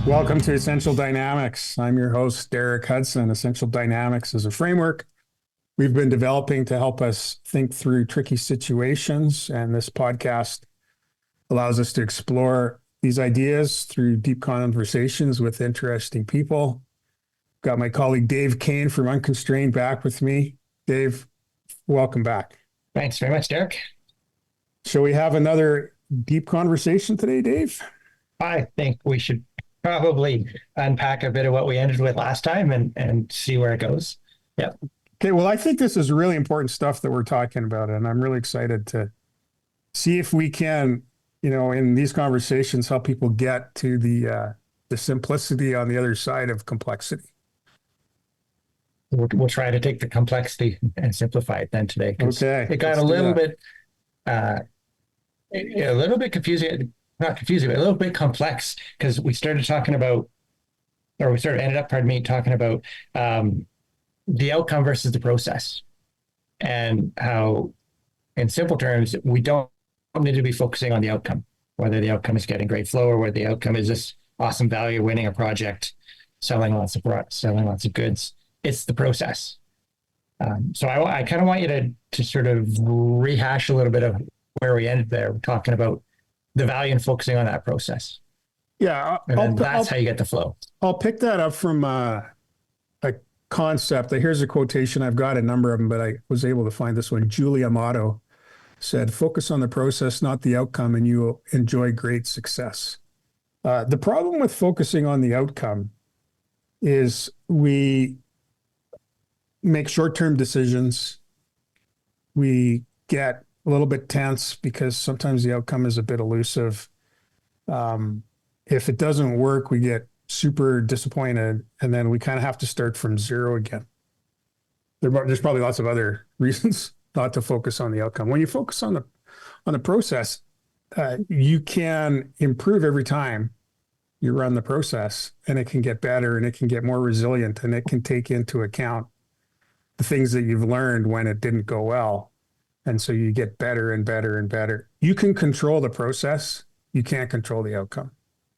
Welcome to Essential Dynamics. I'm your host, Derek Hudson. Essential Dynamics is a framework we've been developing to help us think through tricky situations. And this podcast allows us to explore these ideas through deep conversations with interesting people. Got my colleague Dave Kane from Unconstrained back with me. Dave, welcome back. Thanks very much, Derek. Shall we have another deep conversation today, Dave? I think we should probably unpack a bit of what we ended with last time and see where it goes. Yeah. Okay, well, I think this is really important stuff that we're talking about, and I'm really excited to see if we can, in these conversations, help people get to the simplicity on the other side of complexity. We'll try to take the complexity and simplify it then today. Okay, it got a little bit confusing, not confusing, but a little bit complex because we ended up, talking about the outcome versus the process, and how, in simple terms, we don't need to be focusing on the outcome, whether the outcome is getting great flow or whether the outcome is this awesome value, winning a project, selling lots of goods. It's the process. So I kind of want you to sort of rehash a little bit of where we ended there, talking about the value and focusing on that process. Yeah, that's how you get the flow. I'll pick that up from a concept. Here's a quotation. I've got a number of them, but I was able to find this one. Julia Amato said, "Focus on the process, not the outcome, and you will enjoy great success." The problem with focusing on the outcome is we make short-term decisions. We get a little bit tense because sometimes the outcome is a bit elusive. If it doesn't work, we get super disappointed, and then we kind of have to start from zero again. There's probably lots of other reasons not to focus on the outcome. When you focus on the process, you can improve every time you run the process, and it can get better, and it can get more resilient, and it can take into account the things that you've learned when it didn't go well. And so you get better and better and better. You can control the process. You can't control the outcome.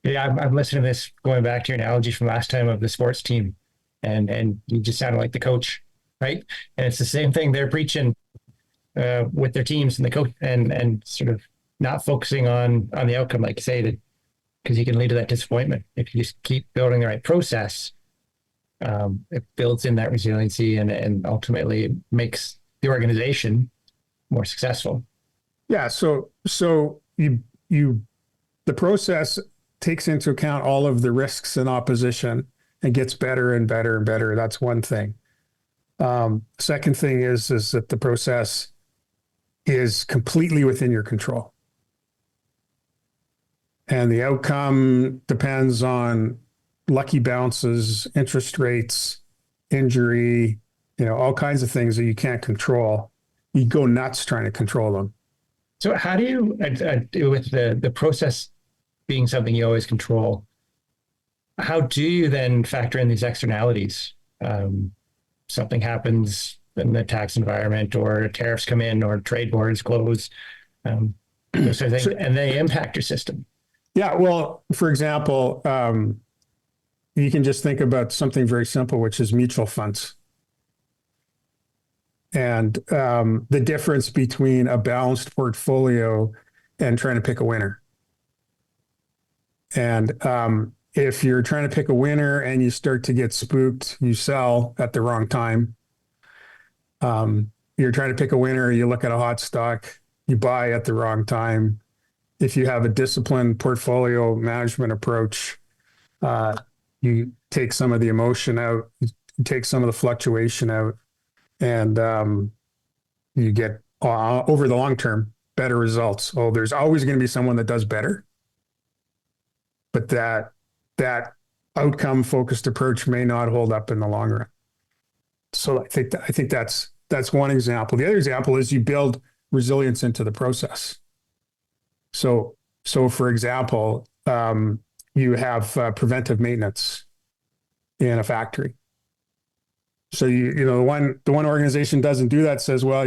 Yeah, I'm listening to this, going back to your analogy from last time of the sports team, and you just sounded like the coach, right? And it's the same thing they're preaching with their teams and the coach, and sort of not focusing on the outcome, like you say, because you can lead to that disappointment. If you just keep building the right process, it builds in that resiliency and ultimately makes the organization more successful. Yeah. So the process takes into account all of the risks and opposition and gets better and better and better. That's one thing. Second thing is that the process is completely within your control. And the outcome depends on lucky bounces, interest rates, injury, all kinds of things that you can't control. You go nuts trying to control them. So how do you, with the process being something you always control, how do you then factor in these externalities? Something happens in the tax environment, or tariffs come in, or trade wars close, and they impact your system. Yeah, well, for example, you can just think about something very simple, which is mutual funds. And the difference between a balanced portfolio and trying to pick a winner. And if you're trying to pick a winner and you start to get spooked, you sell at the wrong time. You're trying to pick a winner, you look at a hot stock, you buy at the wrong time. If you have a disciplined portfolio management approach, you take some of the emotion out, you take some of the fluctuation out, and you get, over the long term, better results. Oh, there's always going to be someone that does better, but that outcome-focused approach may not hold up in the long run. So I think that's one example. The other example is you build resilience into the process. So for example, you have preventive maintenance in a factory. So the one organization doesn't do that, says, well,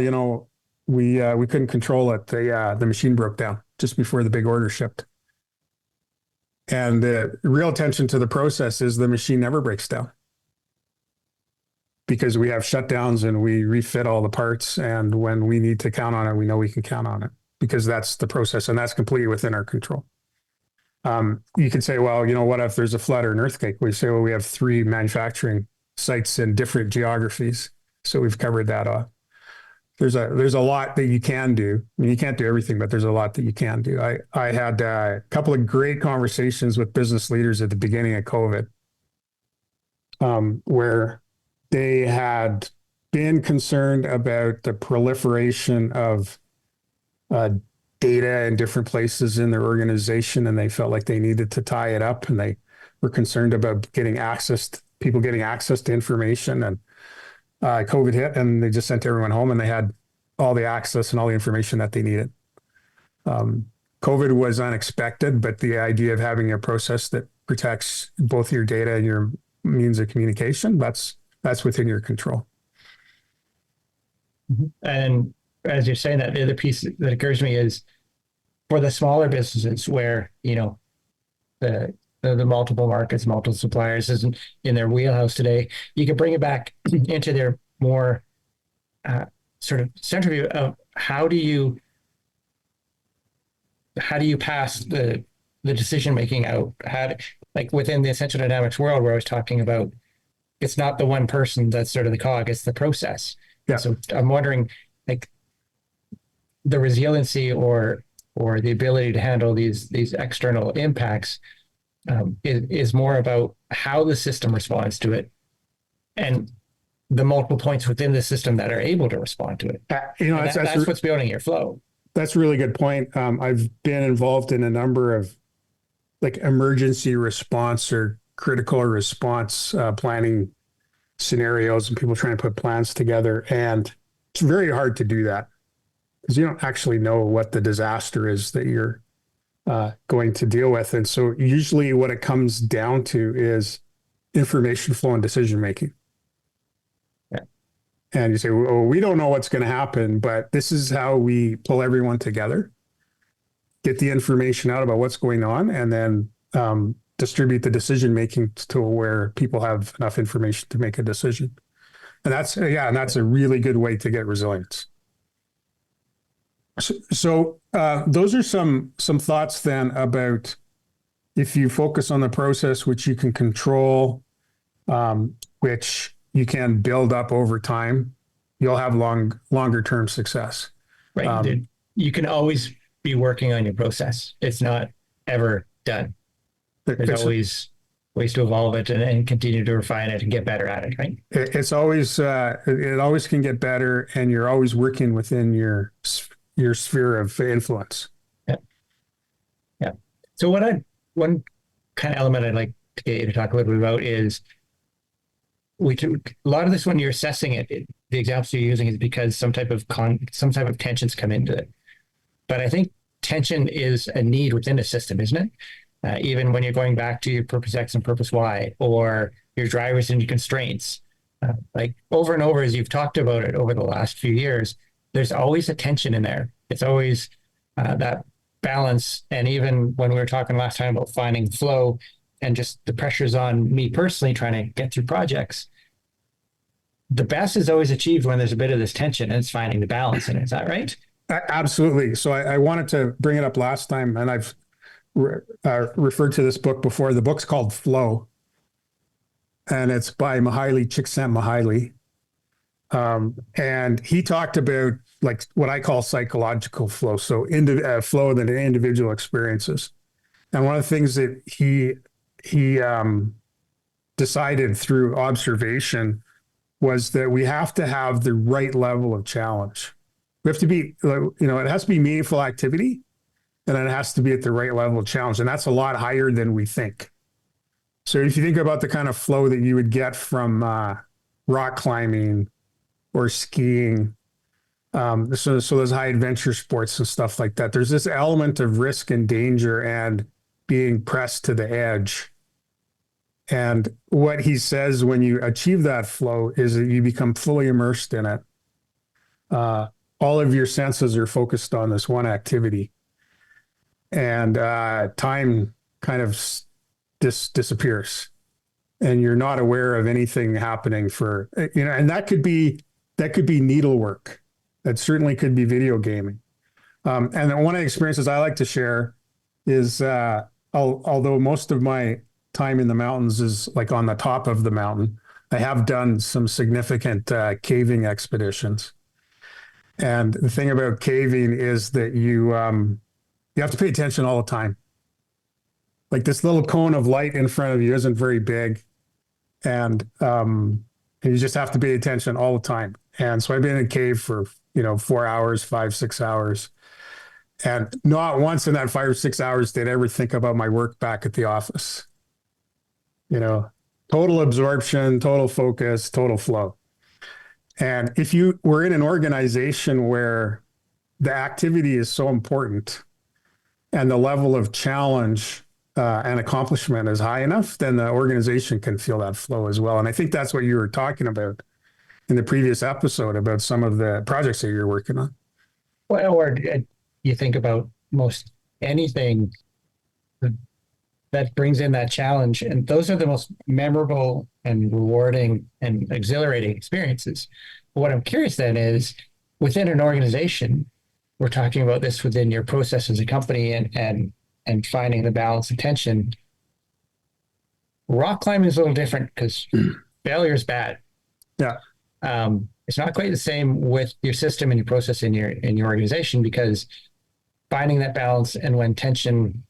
we couldn't control it. The machine broke down just before the big order shipped. And the real attention to the process is the machine never breaks down because we have shutdowns and we refit all the parts. And when we need to count on it, we know we can count on it because that's the process and that's completely within our control. You could say, well, what if there's a flood or an earthquake? We say, well, we have 3 manufacturing sites in different geographies. So we've covered that off. There's a lot that you can do. I mean, you can't do everything, but there's a lot that you can do. I had a couple of great conversations with business leaders at the beginning of COVID, where they had been concerned about the proliferation of data in different places in their organization, and they felt like they needed to tie it up, and they were concerned about people getting access to information. And COVID hit, and they just sent everyone home, and they had all the access and all the information that they needed. COVID was unexpected, but the idea of having a process that protects both your data and your means of communication, that's within your control. And as you're saying that, the other piece that occurs to me is for the smaller businesses where, the multiple markets, multiple suppliers isn't in their wheelhouse today, you can bring it back into their more sort of center view of how do you pass the decision making out? Like within the Essential Dynamics world, where I was talking about, it's not the one person that's sort of the cog, it's the process. Yeah. So I'm wondering, like, the resiliency or the ability to handle these external impacts is more about how the system responds to it and the multiple points within the system that are able to respond to it. That's what's building your flow. That's a really good point. I've been involved in a number of like emergency response or critical response planning scenarios, and people trying to put plans together. And it's very hard to do that because you don't actually know what the disaster is that you're going to deal with. And so usually what it comes down to is information flow and decision making. Yeah. And you say, well, we don't know what's going to happen, but this is how we pull everyone together, get the information out about what's going on, and then distribute the decision making to where people have enough information to make a decision. And that's a really good way to get resilience. So those are some thoughts then about if you focus on the process, which you can control, which you can build up over time, you'll have longer term success. Right. You can always be working on your process. It's not ever done. There's always ways to evolve it and continue to refine it and get better at it, right? It's always it always can get better, and you're always working within your sphere of influence. Yeah. Yeah. So one kind of element I'd like to get you to talk a little bit about is a lot of this when you're assessing it, the examples you're using is because some type of tensions come into it. But I think tension is a need within a system, isn't it? Even when you're going back to your purpose X and purpose Y, or your drivers and your constraints, like over and over, as you've talked about it over the last few years, there's always a tension in there. It's always that balance. And even when we were talking last time about finding flow and just the pressures on me personally trying to get through projects, the best is always achieved when there's a bit of this tension, and it's finding the balance in it. Is that right? Absolutely. So I wanted to bring it up last time, and I've referred to this book before. The book's called Flow, and it's by Csikszentmihalyi. And he talked about like what I call psychological flow. So flow that individual experiences. And one of the things that he decided through observation was that we have to have the right level of challenge. We have to be, it has to be meaningful activity, and it has to be at the right level of challenge. And that's a lot higher than we think. So if you think about the kind of flow that you would get from rock climbing or skiing, so those high adventure sports and stuff like that, there's this element of risk and danger and being pressed to the edge. And what he says when you achieve that flow is that you become fully immersed in it. All of your senses are focused on this one activity. And time kind of disappears, and you're not aware of anything happening for, and that could be needlework. That certainly could be video gaming. And then one of the experiences I like to share is, although most of my time in the mountains is like on the top of the mountain, I have done some significant caving expeditions. And the thing about caving is that you have to pay attention all the time. Like this little cone of light in front of you isn't very big, and you just have to pay attention all the time. And so I've been in a cave for 4 hours, 5, 6 hours, and not once in that 5 or 6 hours did I ever think about my work back at the office. Total absorption, total focus, total flow. And if you were in an organization where the activity is so important and the level of challenge and accomplishment is high enough, then the organization can feel that flow as well. And I think that's what you were talking about in the previous episode about some of the projects that you're working on. Well, or you think about most anything that brings in that challenge, and those are the most memorable and rewarding and exhilarating experiences. What I'm curious then is, within an organization, we're talking about this within your process as a company, and finding the balance of tension. Rock climbing is a little different because failure is bad. Yeah. It's not quite the same with your system and your process in your organization, because finding that balance, and when tension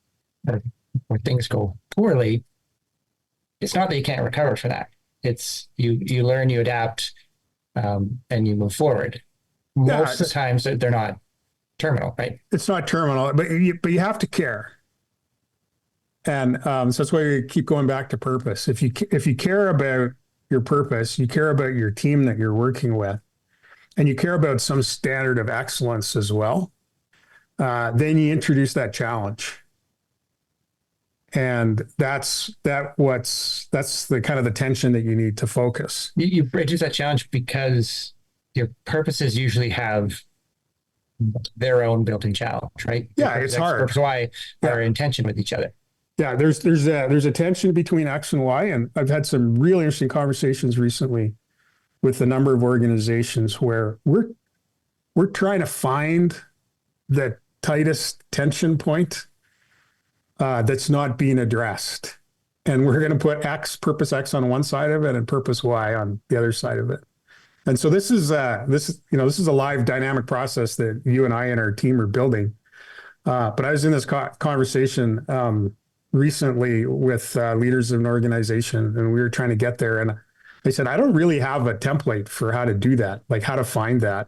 or things go poorly, it's not that you can't recover from that. It's you learn, you adapt, and you move forward. Most of the times they're not terminal, right? It's not terminal, but you have to care. And so that's why we keep going back to purpose. If you care about your purpose, you care about your team that you're working with, and you care about some standard of excellence as well, then you introduce that challenge. And that's the kind of the tension that you need to focus. You introduce that challenge because your purposes usually have their own built-in challenge, right? Yeah, it's hard. Purpose Y are in tension with each other. Yeah, there's a tension between X and Y, and I've had some really interesting conversations recently with a number of organizations where we're trying to find the tightest tension point that's not being addressed, and we're going to put purpose X on one side of it and purpose Y on the other side of it. And so this is a live dynamic process that you and I and our team are building. But I was in this conversation recently with leaders of an organization, and we were trying to get there. And they said, I don't really have a template for how to do that, like how to find that.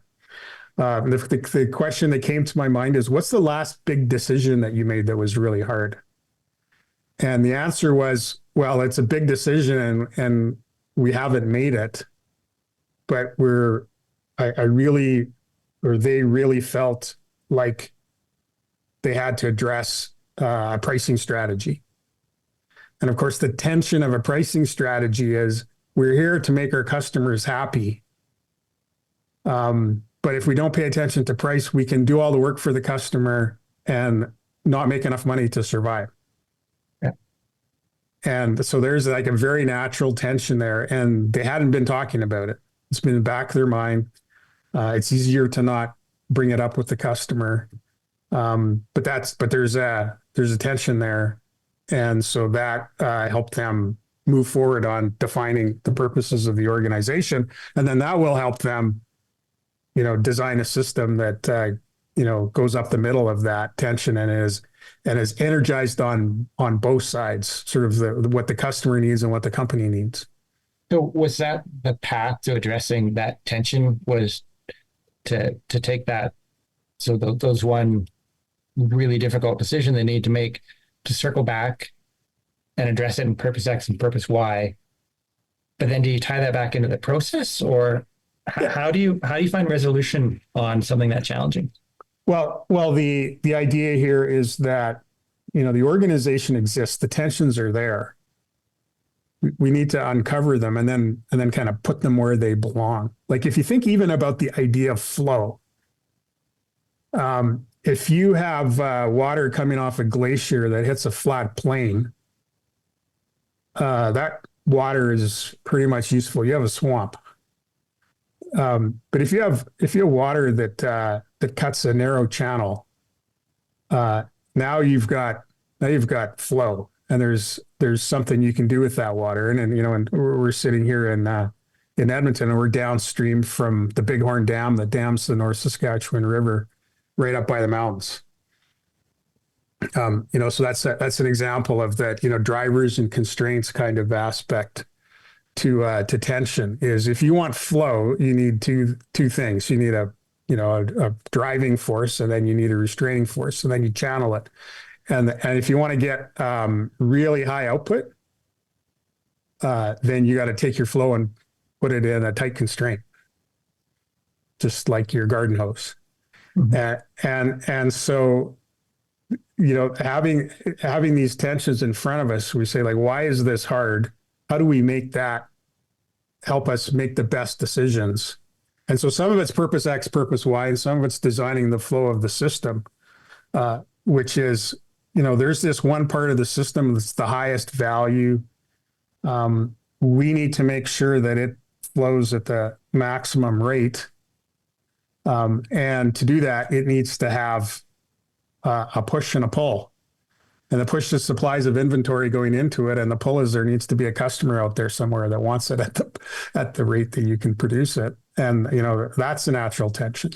The question that came to my mind is, what's the last big decision that you made that was really hard? And the answer was, well, it's a big decision and we haven't made it, but they really felt like they had to address a pricing strategy. And of course, the tension of a pricing strategy is we're here to make our customers happy. But if we don't pay attention to price, we can do all the work for the customer and not make enough money to survive. Yeah. And so there's like a very natural tension there, and they hadn't been talking about it. It's been in the back of their mind. It's easier to not bring it up with the customer. But there's a tension there. And so that helped them move forward on defining the purposes of the organization. And then that will help them, design a system that, goes up the middle of that tension and is energized on both sides, sort of what the customer needs and what the company needs. So was that the path to addressing that tension, was to take that? So those one really difficult decision they need to make, to circle back and address it in purpose X and purpose Y. But then do you tie that back into the process, or how do you find resolution on something that challenging? Well, the idea here is that, the organization exists, the tensions are there. We need to uncover them and then kind of put them where they belong. Like if you think even about the idea of flow, if you have water coming off a glacier that hits a flat plain, that water is pretty much useful. You have a swamp. But if you have water that cuts a narrow channel, uh, now you've got flow, and there's something you can do with that water. And we're sitting here in Edmonton, and we're downstream from the Bighorn Dam that dams the North Saskatchewan River, right up by the mountains. So that's an example of that. Drivers and constraints kind of aspect to tension is if you want flow, you need two things. You need a driving force, and then you need a restraining force, and then you channel it. And if you want to get really high output, then you got to take your flow and put it in a tight constraint, just like your garden hose. And so having these tensions in front of us, we say, like, why is this hard? How do we make that help us make the best decisions? And so some of it's purpose X, purpose Y, and some of it's designing the flow of the system, which is, there's this one part of the system that's the highest value. We need to make sure that it flows at the maximum rate. And to do that, it needs to have a push and a pull. And the push is supplies of inventory going into it, and the pull is there needs to be a customer out there somewhere that wants it at the rate that you can produce it. And that's a natural tension.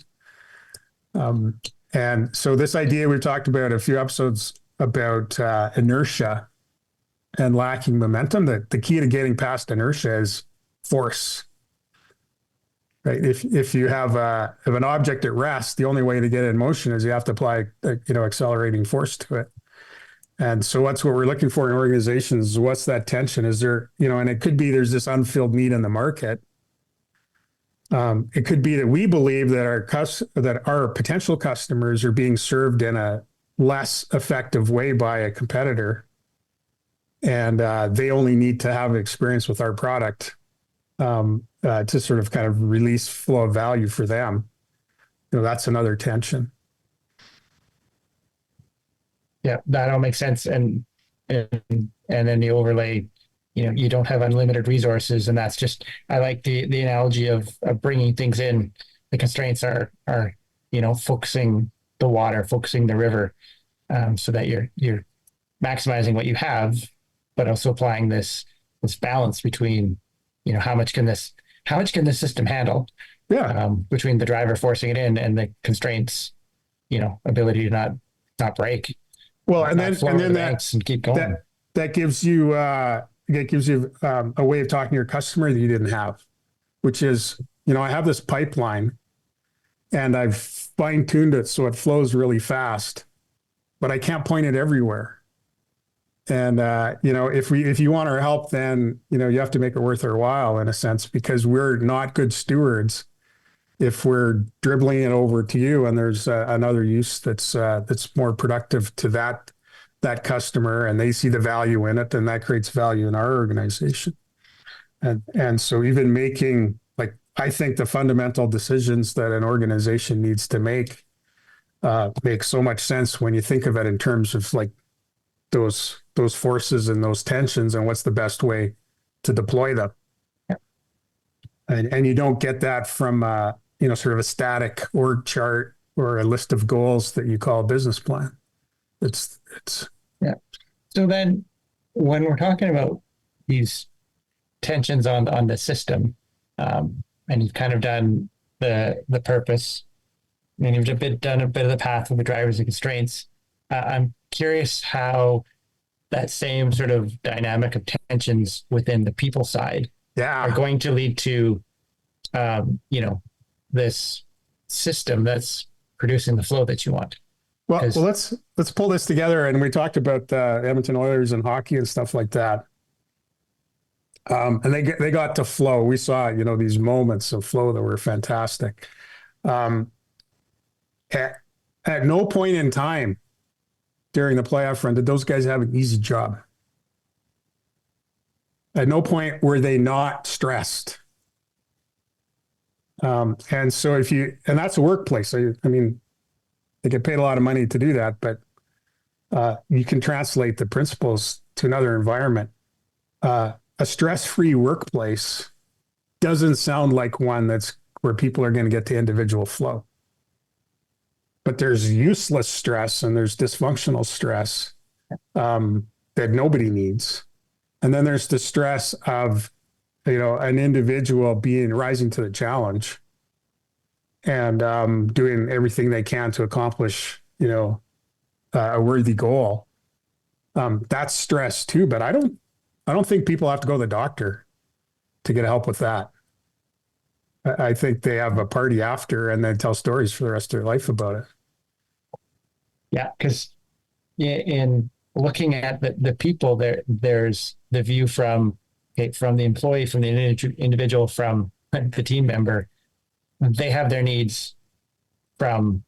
And so this idea we've talked about a few episodes about inertia and lacking momentum. That the key to getting past inertia is force. Right. If you have an object at rest, the only way to get it in motion is you have to apply accelerating force to it. And so that's what we're looking for in organizations. What's that tension? Is there, and it could be there's this unfilled need in the market. It could be that we believe that our potential customers are being served in a less effective way by a competitor, and they only need to have experience with our product to sort of kind of release flow of value for them. That's another tension. Yeah, that all makes sense. And then the overlay, you don't have unlimited resources, and that's just, I like the analogy of bringing things in. The constraints are focusing the water, focusing the river, so that you're maximizing what you have, but also applying this balance between how much can this system handle? Yeah. Between the driver forcing it in and the constraints, ability to not break. Well, and then and keep going. That gives you a way of talking to your customer that you didn't have, which is, I have this pipeline and I've fine-tuned it so it flows really fast, but I can't point it everywhere. And if you want our help, then you have to make it worth our while, in a sense, because we're not good stewards if we're dribbling it over to you and there's another use that's more productive to that customer, and they see the value in it, then that creates value in our organization. And so even making, like, I think the fundamental decisions that an organization needs to make so much sense when you think of it in terms of like those forces and those tensions and what's the best way to deploy them. Yeah. And you don't get that from sort of a static org chart or a list of goals that you call a business plan. It's Yeah. So then when we're talking about these tensions on the system, and you've kind of done the purpose, and you've done a bit of the path with the drivers and constraints, I'm curious how that same sort of dynamic of tensions within the people side are going to lead to, this system that's producing the flow that you want. Well, let's pull this together. And we talked about the Edmonton Oilers and hockey and stuff like that. And they got to flow. We saw, these moments of flow that were fantastic. At no point in time during the playoff run did those guys have an easy job. At no point were they not stressed. And so and that's a workplace. I mean, They get paid a lot of money to do that, but you can translate the principles to another environment. A stress-free workplace doesn't sound like one that's where people are going to get to individual flow. But there's useless stress and there's dysfunctional stress that nobody needs. And then there's the stress of, an individual rising to the challenge and doing everything they can to accomplish, a worthy goal. That's stress too, but I don't think people have to go to the doctor to get help with that. I think they have a party after and then tell stories for the rest of their life about it. Yeah, because in looking at the people, there's the view from the employee, from the individual, from the team member. They have their needs from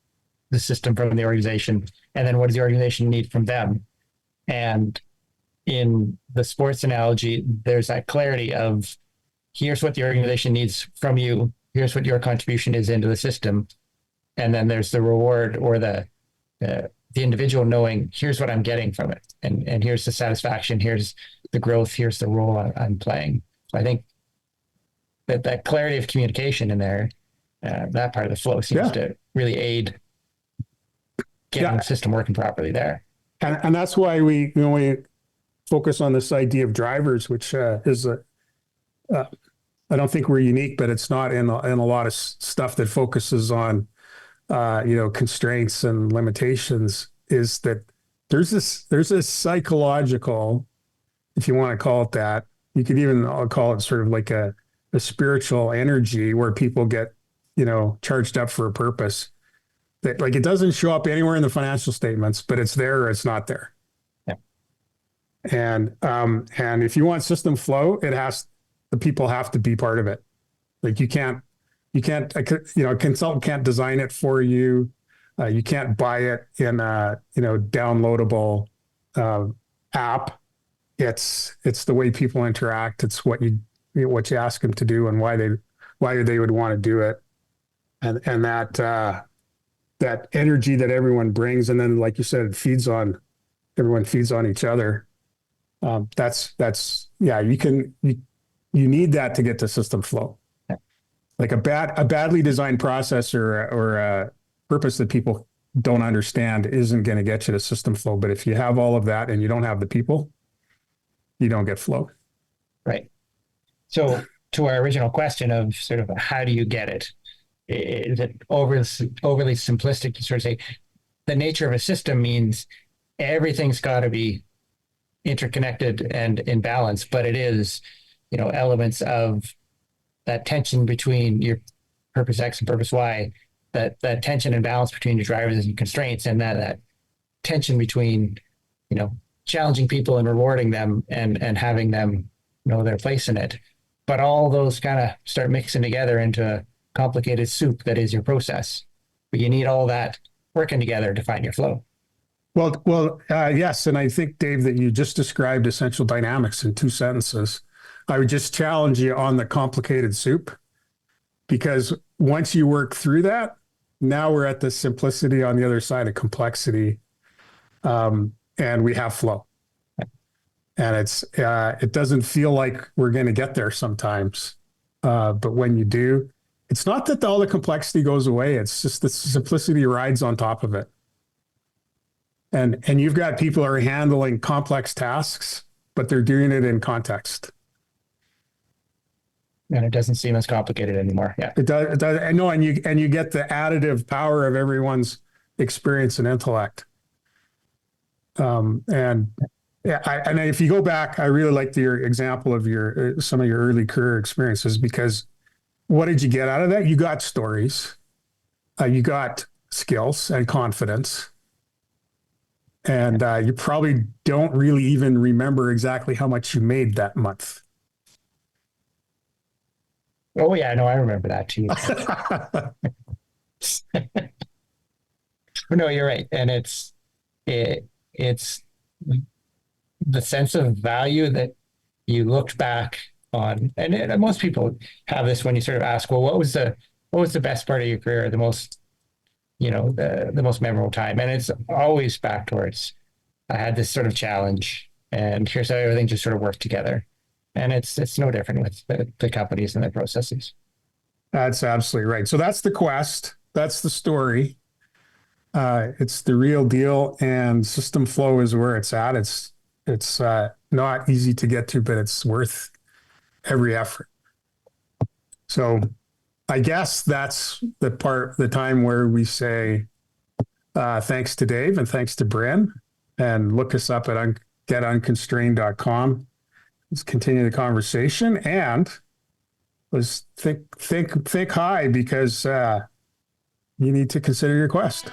the system, from the organization, and then what does the organization need from them? And in the sports analogy, there's that clarity of here's what the organization needs from you, here's what your contribution is into the system, and then there's the reward or the individual knowing here's what I'm getting from it, and here's the satisfaction, here's the growth, here's the role I'm playing. So I think that clarity of communication in there, that part of the flow seems to really aid getting the system working properly there. And that's why we focus on this idea of drivers, which is I don't think we're unique, but it's not in a lot of stuff that focuses on constraints and limitations. Is that there's this psychological, if you want to call it that, you could even call it sort of like a spiritual energy where people get charged up for a purpose that, like, it doesn't show up anywhere in the financial statements, but it's there or it's not there. Yeah. And if you want system flow, the people have to be part of it. Like a consultant can't design it for you. You can't buy it in a, downloadable app. It's the way people interact. It's what you ask them to do and why they would want to do it. And that energy that everyone brings. And then, like you said, everyone feeds on each other. You need that to get to system flow. Like a badly designed process or a purpose that people don't understand isn't going to get you to system flow. But if you have all of that and you don't have the people, you don't get flow. Right. So to our original question of sort of how do you get it? Is it overly simplistic to sort of say the nature of a system means everything's got to be interconnected and in balance, but it is, elements of that tension between your purpose X and purpose Y, that tension and balance between your drivers and constraints, and that tension between, challenging people and rewarding them and having them know their place in it. But all those kind of start mixing together into a complicated soup that is your process. But you need all that working together to find your flow. Well, yes. And I think, Dave, that you just described essential dynamics in 2 sentences. I would just challenge you on the complicated soup, because once you work through that, now we're at the simplicity on the other side of complexity, and we have flow. And it doesn't feel like we're going to get there sometimes, but when you do, it's not that all the complexity goes away. It's just the simplicity rides on top of it. And you've got people who are handling complex tasks, but they're doing it in context. And it doesn't seem as complicated anymore. Yeah, it does. I know, and you get the additive power of everyone's experience and intellect. And if you go back, I really liked your example of some of your early career experiences, because what did you get out of that? You got stories, you got skills and confidence, and you probably don't really even remember exactly how much you made that month. Oh yeah, no, I remember that too. No, you're right, and it's the sense of value that you looked back on, and most people have this when you sort of ask, well, what was the best part of your career, the most the most memorable time. And it's always back towards, I had this sort of challenge, and here's how everything just sort of worked together. And it's no different with the companies and their processes. That's absolutely right. So that's the quest. That's the story. It's the real deal, and system flow is where it's at. It's not easy to get to, but it's worth every effort. So I guess that's the time where we say thanks to Dave and thanks to Bryn, and look us up at getunconstrained.com. Let's continue the conversation, and let's think high, because you need to consider your quest.